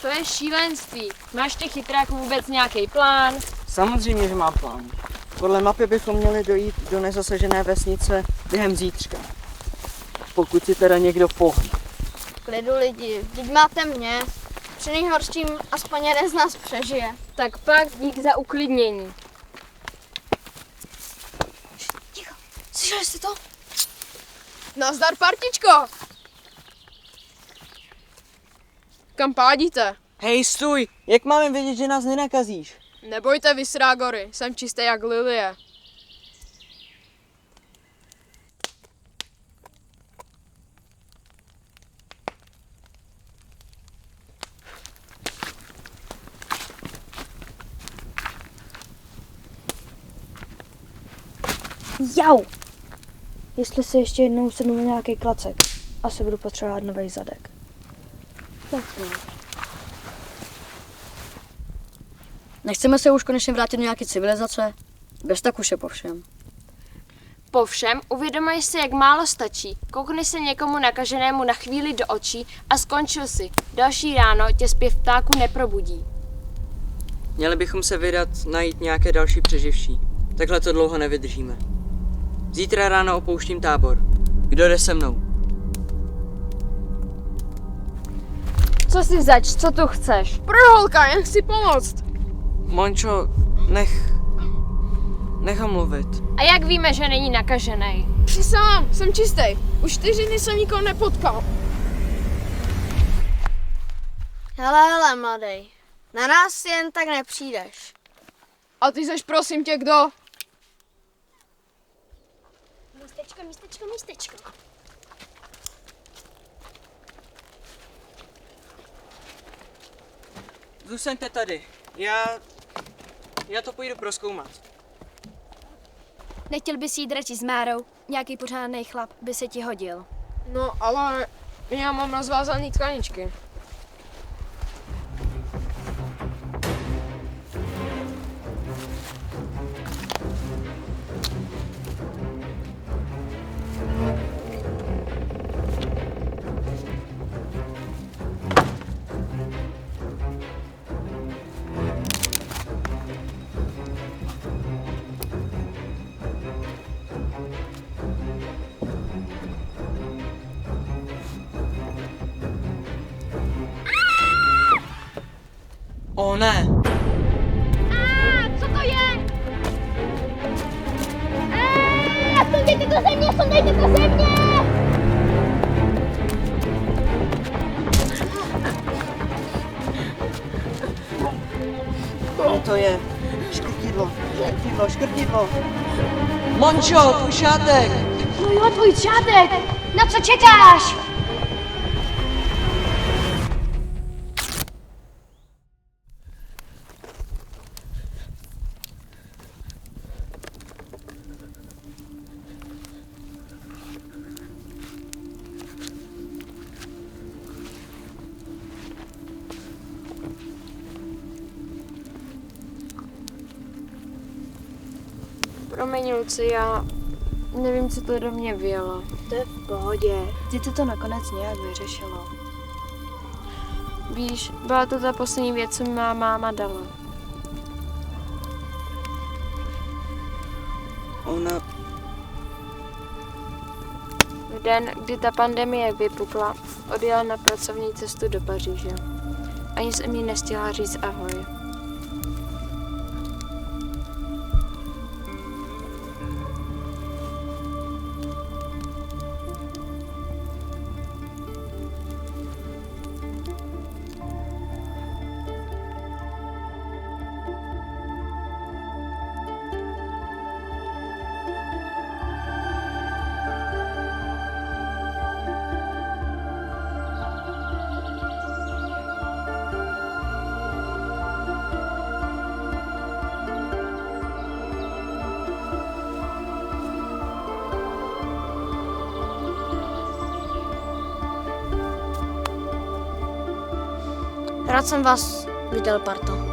To je šílenství. Máš ty chytrák vůbec nějaký plán? Samozřejmě, že mám plán. Podle mapy bychom měli dojít do nezasažené vesnice během zítřka. Pokud si teda někdo pohne. Klidu lidi, teď máte mě. Při nejhorším aspoň jeden z nás přežije. Tak pak dík za uklidnění. Ticho, slyšeli jste to? Nazdar, partičko! Kam pádíte? Hej, stůj! Jak máme vědět, že nás nenakazíš? Nebojte, vysrágory, jsem čistý jak lilie. Jau! Jestli se ještě jednou sednu na nějaký klacek, asi budu potřebovat nový zadek. Tak jo. Nechceme se už konečně vrátit do nějaké civilizace? Bez tak už je po všem. Po všem uvědomuješ si, jak málo stačí. Koukni se někomu nakaženému na chvíli do očí a skončil si. Další ráno tě zpěv ptáků neprobudí. Měli bychom se vydat najít nějaké další přeživší. Takhle to dlouho nevydržíme. Zítra ráno opouštím tábor. Kdo jde se mnou? Co si zač, co tu chceš? Proholka, jen chci pomoct. Mončo, nech ho mluvit. A jak víme, že není nakažený? Přísahám, jsem čistý. Už 4 dny jsem nikoho nepotkal. Hele, mladej. Na nás jen tak nepřijdeš. A ty seš prosím tě kdo? Místečko. Zůstaňte tady. Já to půjdu prozkoumat. Nechtěl bys jít radši s Márou? Nějaký pořádný chlap by se ti hodil. No, ale já mám nazvázaný tkaničky. O ne! Co to je? Sundejte to ze mě! To je škrtidlo. Mončo, tvůj šátek! No jo, tvůj šátek! Na co čekáš? Promiň, Luci, já nevím, co to do mě vyjelo. To je v pohodě. Ty to nakonec nějak vyřešilo. Víš, byla to ta poslední věc, co mi má máma dala. Ona... V den, kdy ta pandemie vypukla, odjela na pracovní cestu do Paříže. Ani jsem jí nestihla říct ahoj. Rád jsem vás viděl, parto.